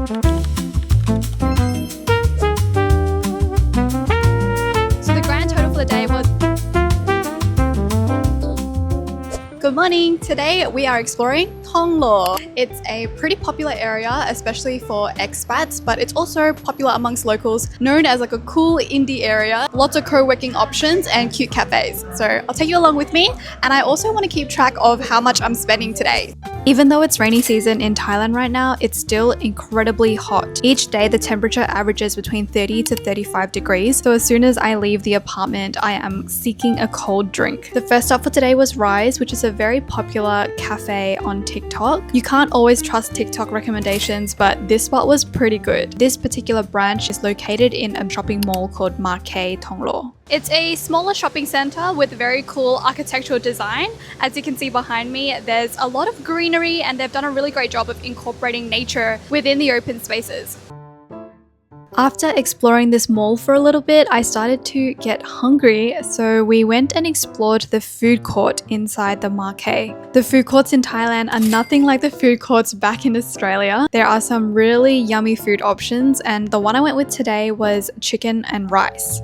So the grand total for the day was... Good morning! Today we are exploring Thong Lor. It's a pretty popular area, especially for expats, but it's also popular amongst locals, known as like a cool indie area. Lots of co-working options and cute cafes. So I'll take you along with me, and I also want to keep track of how much I'm spending today. Even though it's rainy season in Thailand right now, it's still incredibly hot. Each day the temperature averages between 30 to 35 degrees, so as soon as I leave the apartment, I am seeking a cold drink. The first stop for today was Rise, which is a very popular cafe on TikTok. You can't always trust TikTok recommendations, but this spot was pretty good. This particular branch is located in a shopping mall called Thong Lor. It's a smaller shopping center with very cool architectural design. As you can see behind me, there's a lot of greenery and they've done a really great job of incorporating nature within the open spaces. After exploring this mall for a little bit, I started to get hungry, so we went and explored the food court inside the marquee. The food courts in Thailand are nothing like the food courts back in Australia. There are some really yummy food options, and the one I went with today was chicken and rice.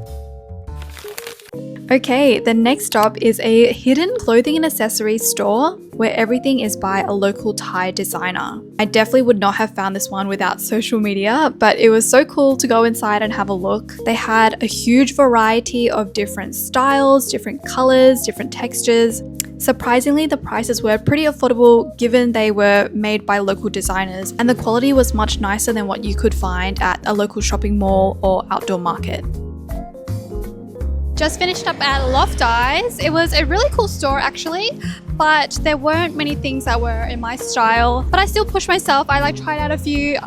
Okay, the next stop is a hidden clothing and accessories store where everything is by a local Thai designer. I definitely would not have found this one without social media, but it was so cool to go inside and have a look. They had a huge variety of different styles, different colors, different textures. Surprisingly, the prices were pretty affordable given they were made by local designers, and the quality was much nicer than what you could find at a local shopping mall or outdoor market. Just finished up at Loft Eyes. It was a really cool store actually, but there weren't many things that were in my style, but I still pushed myself. I tried out a few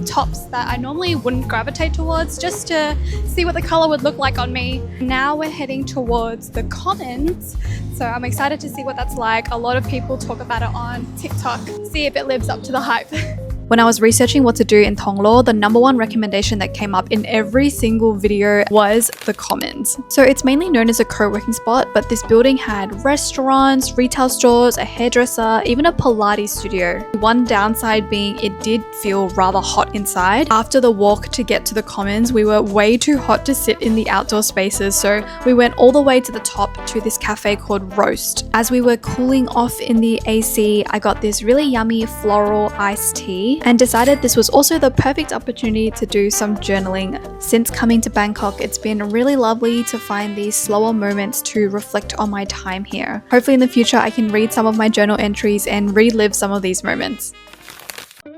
tops that I normally wouldn't gravitate towards just to see what the color would look like on me. Now we're heading towards the Commons, so I'm excited to see what that's like. A lot of people talk about it on TikTok. See if it lives up to the hype. When I was researching what to do in Thong Lor, the #1 recommendation that came up in every single video was the Commons. So it's mainly known as a co-working spot, but this building had restaurants, retail stores, a hairdresser, even a Pilates studio. One downside being it did feel rather hot inside. After the walk to get to the Commons, we were way too hot to sit in the outdoor spaces, so we went all the way to the top to this cafe called Roast. As we were cooling off in the AC, I got this really yummy floral iced tea and decided this was also the perfect opportunity to do some journaling. Since coming to Bangkok, it's been really lovely to find these slower moments to reflect on my time here. Hopefully in the future I can read some of my journal entries and relive some of these moments.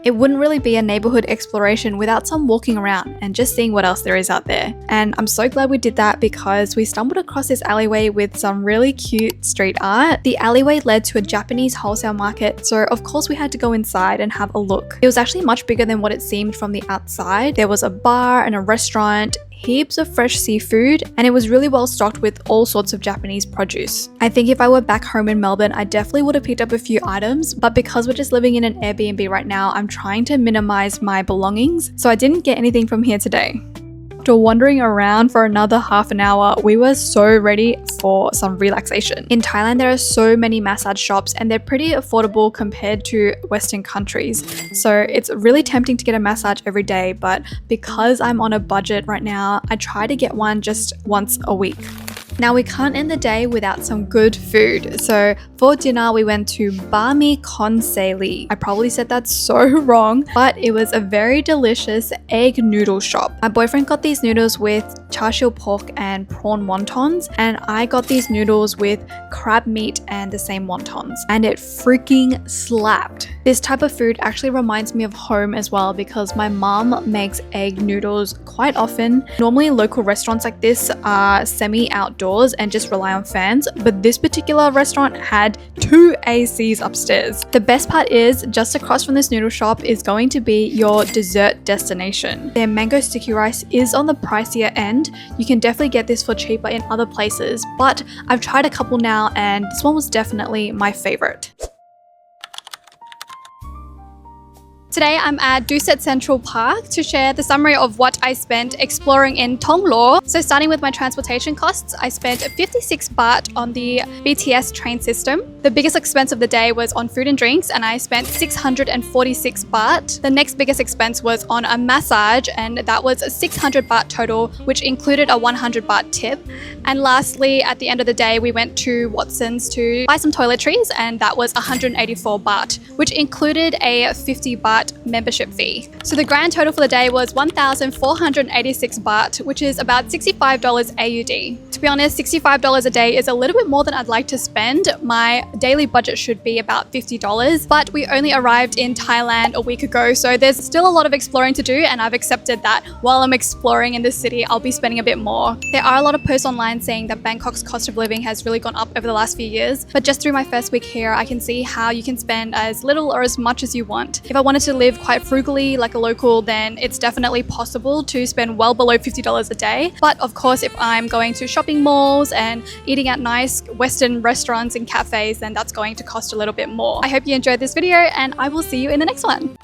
It wouldn't really be a neighborhood exploration without some walking around and just seeing what else there is out there. And I'm so glad we did that because we stumbled across this alleyway with some really cute street art. The alleyway led to a Japanese wholesale market, so of course we had to go inside and have a look. It was actually much bigger than what it seemed from the outside. There was a bar and a restaurant, heaps of fresh seafood, and it was really well stocked with all sorts of Japanese produce. I think if I were back home in Melbourne, I definitely would have picked up a few items, but because we're just living in an Airbnb right now, I'm trying to minimize my belongings, so I didn't get anything from here today. After wandering around for another half an hour, we were so ready for some relaxation. In Thailand, there are so many massage shops and they're pretty affordable compared to Western countries. So it's really tempting to get a massage every day, but because I'm on a budget right now, I try to get one just once a week. Now we can't end the day without some good food. So for dinner, we went to Bami Konseli. I probably said that so wrong, but it was a very delicious egg noodle shop. My boyfriend got these noodles with char siu pork and prawn wontons, and I got these noodles with crab meat and the same wontons, and it freaking slapped. This type of food actually reminds me of home as well because my mom makes egg noodles quite often. Normally local restaurants like this are semi-outdoor and just rely on fans, but this particular restaurant had 2 ACs upstairs. The best part is just across from this noodle shop is going to be your dessert destination. Their mango sticky rice is on the pricier end. You can definitely get this for cheaper in other places, but I've tried a couple now and this one was definitely my favorite. Today I'm at Duset Central Park to share the summary of what I spent exploring in Thong Lor. So starting with my transportation costs, I spent 56 baht on the BTS train system. The biggest expense of the day was on food and drinks, and I spent 646 baht. The next biggest expense was on a massage, and that was 600 baht total, which included a 100 baht tip. And lastly, at the end of the day, we went to Watson's to buy some toiletries, and that was 184 baht, which included a 50 baht membership fee. So the grand total for the day was 1,486 baht, which is about $65 AUD. To be honest, $65 a day is a little bit more than I'd like to spend. My daily budget should be about $50, but we only arrived in Thailand a week ago, so there's still a lot of exploring to do, and I've accepted that while I'm exploring in this city, I'll be spending a bit more. There are a lot of posts online saying that Bangkok's cost of living has really gone up over the last few years, but just through my first week here, I can see how you can spend as little or as much as you want. If I wanted to live quite frugally like a local, then it's definitely possible to spend well below $50 a day. But of course, if I'm going to shopping malls and eating at nice Western restaurants and cafes, then that's going to cost a little bit more. I hope you enjoyed this video, and I will see you in the next one.